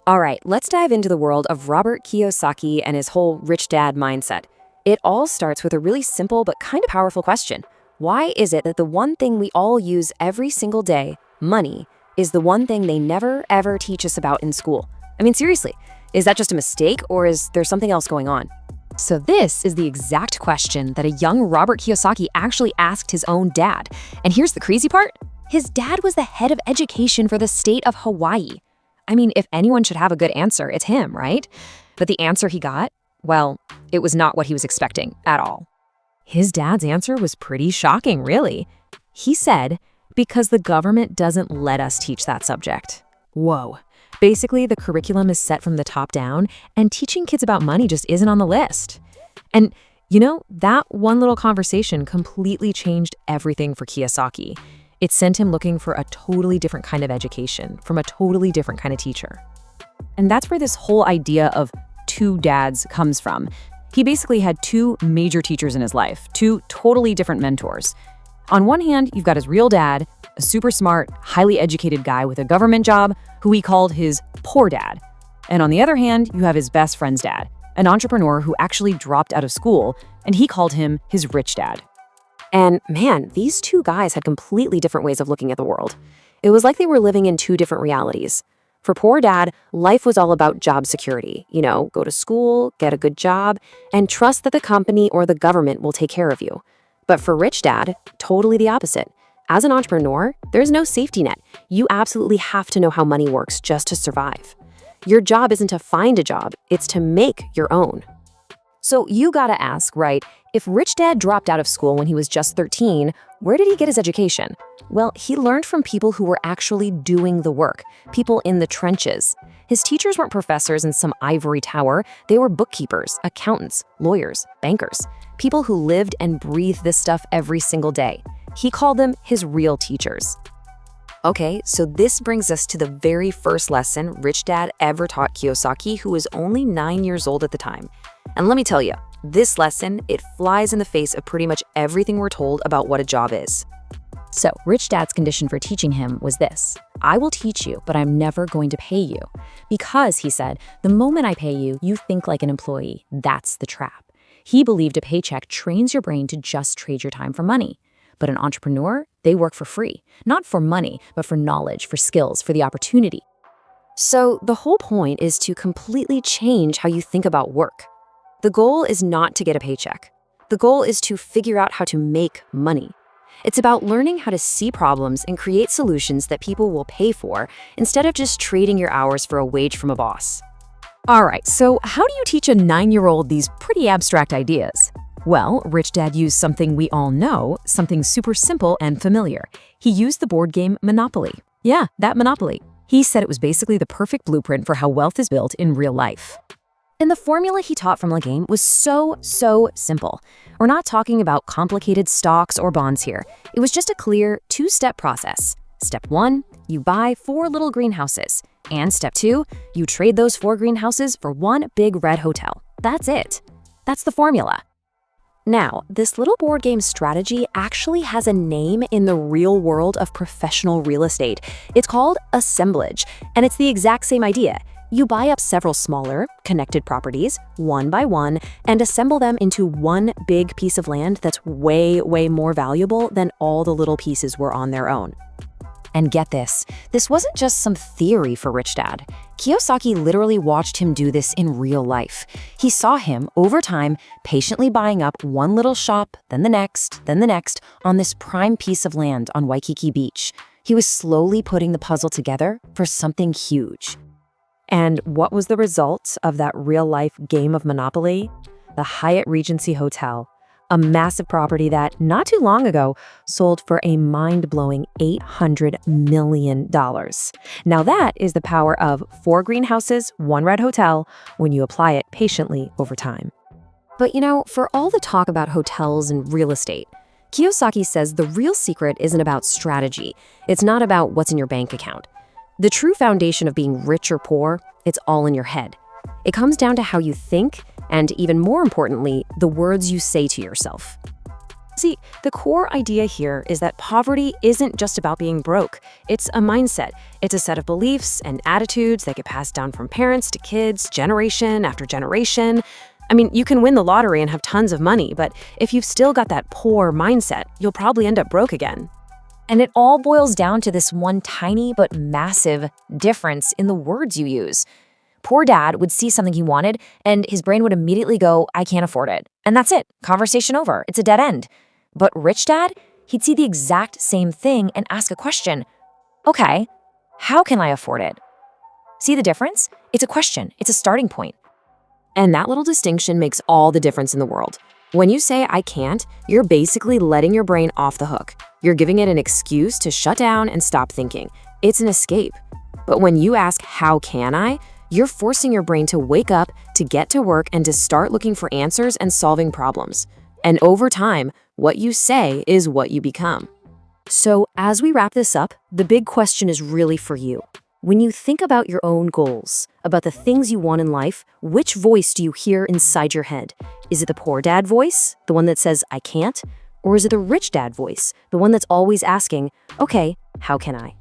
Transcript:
All right, let's dive into the world of Robert Kiyosaki and his whole rich dad mindset. It all starts with a really simple but kind of powerful question. Why is it that the one thing we all use every single day, money, is the one thing they never ever teach us about in school? I mean, seriously, is that just a mistake or is there something else going on? So this is the exact question that a young Robert Kiyosaki actually asked his own dad. And here's the crazy part. His dad was the head of education for the state of Hawaii. I mean, if anyone should have a good answer, it's him, right? But the answer he got, well, it was not what he was expecting at all. His dad's answer was pretty shocking, really. He said, because the government doesn't let us teach that subject. Whoa. Basically, the curriculum is set from the top down, and teaching kids about money just isn't on the list. And, that one little conversation completely changed everything for Kiyosaki. It sent him looking for a totally different kind of education from a totally different kind of teacher. And that's where this whole idea of two dads comes from. He basically had two major teachers in his life, two totally different mentors. On one hand, you've got his real dad, a super smart, highly educated guy with a government job who he called his poor dad. And on the other hand, you have his best friend's dad, an entrepreneur who actually dropped out of school, and he called him his rich dad. And man, these two guys had completely different ways of looking at the world. It was like they were living in two different realities. For poor dad, life was all about job security. Go to school, get a good job, and trust that the company or the government will take care of you. But for rich dad, totally the opposite. As an entrepreneur, there's no safety net. You absolutely have to know how money works just to survive. Your job isn't to find a job, it's to make your own. So you gotta ask, right, if rich dad dropped out of school when he was just 13, where did he get his education? Well, he learned from people who were actually doing the work, people in the trenches. His teachers weren't professors in some ivory tower, they were bookkeepers, accountants, lawyers, bankers, people who lived and breathed this stuff every single day. He called them his real teachers. Okay, so this brings us to the very first lesson Rich Dad ever taught Kiyosaki, who was only 9 years old at the time. And let me tell you, this lesson, it flies in the face of pretty much everything we're told about what a job is. So, Rich Dad's condition for teaching him was this: I will teach you, but I'm never going to pay you. Because, he said, the moment I pay you, you think like an employee. That's the trap. He believed a paycheck trains your brain to just trade your time for money. But an entrepreneur, they work for free. Not for money, but for knowledge, for skills, for the opportunity. So the whole point is to completely change how you think about work. The goal is not to get a paycheck. The goal is to figure out how to make money. It's about learning how to see problems and create solutions that people will pay for instead of just trading your hours for a wage from a boss. All right, so how do you teach a 9-year-old these pretty abstract ideas? Well, Rich Dad used something we all know, something super simple and familiar. He used the board game Monopoly. Yeah, that Monopoly. He said it was basically the perfect blueprint for how wealth is built in real life. And the formula he taught from the game was so simple. We're not talking about complicated stocks or bonds here. It was just a clear 2-step process. Step 1, you buy 4 little greenhouses. And step 2, you trade those 4 greenhouses for 1 big red hotel. That's it. That's the formula. Now, this little board game strategy actually has a name in the real world of professional real estate. It's called assemblage, and it's the exact same idea. You buy up several smaller, connected properties, one by one, and assemble them into one big piece of land that's way more valuable than all the little pieces were on their own. And get this wasn't just some theory for Rich Dad. Kiyosaki literally watched him do this in real life. He saw him, over time, patiently buying up one little shop, then the next, on this prime piece of land on Waikiki Beach. He was slowly putting the puzzle together for something huge. And what was the result of that real-life game of Monopoly? The Hyatt Regency Hotel. A massive property that, not too long ago, sold for a mind-blowing $800 million. Now that is the power of 4 greenhouses, 1 red hotel, when you apply it patiently over time. But for all the talk about hotels and real estate, Kiyosaki says the real secret isn't about strategy. It's not about what's in your bank account. The true foundation of being rich or poor, it's all in your head. It comes down to how you think, and even more importantly, the words you say to yourself. See, the core idea here is that poverty isn't just about being broke. It's a mindset. It's a set of beliefs and attitudes that get passed down from parents to kids, generation after generation. I mean, you can win the lottery and have tons of money, but if you've still got that poor mindset, you'll probably end up broke again. And it all boils down to this one tiny but massive difference in the words you use. Poor dad would see something he wanted, and his brain would immediately go, I can't afford it. And that's it. Conversation over. It's a dead end. But rich dad, he'd see the exact same thing and ask a question. Okay, how can I afford it? See the difference? It's a question. It's a starting point. And that little distinction makes all the difference in the world. When you say, I can't, you're basically letting your brain off the hook. You're giving it an excuse to shut down and stop thinking. It's an escape. But when you ask, how can I? You're forcing your brain to wake up, to get to work, and to start looking for answers and solving problems. And over time, what you say is what you become. So as we wrap this up, the big question is really for you. When you think about your own goals, about the things you want in life, which voice do you hear inside your head? Is it the poor dad voice, the one that says, I can't? Or is it the rich dad voice, the one that's always asking, okay, how can I?